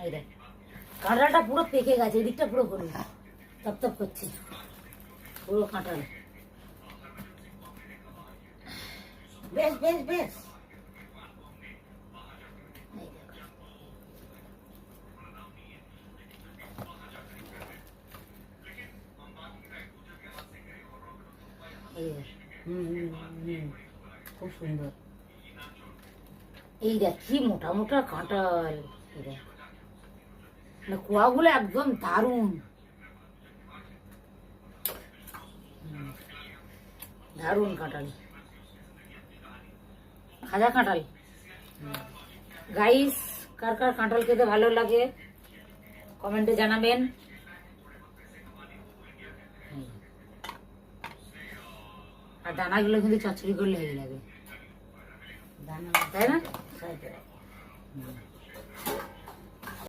এই দেখ কাঁঠালটা পুরো পেকে গেছে, এদিকটা পুরো হলুদ তপ করছে পুরো কাঁঠাল। বেশ বেশ বেশ খুব সুন্দর। এই দেখ কি মোটা মোটা কাঁঠাল, এই দেখ কুয়াগুলো একদম দারুণ দারুণ কাঁঠাল, খাজা কাঁঠাল। গাইস, কার কার কাঁঠাল খেতে ভালো লাগে কমেন্টে জানাবেন। আর দানাগুলো কিন্তু চচ্চড়ি করলে হেভি লাগে, দানা তাই না?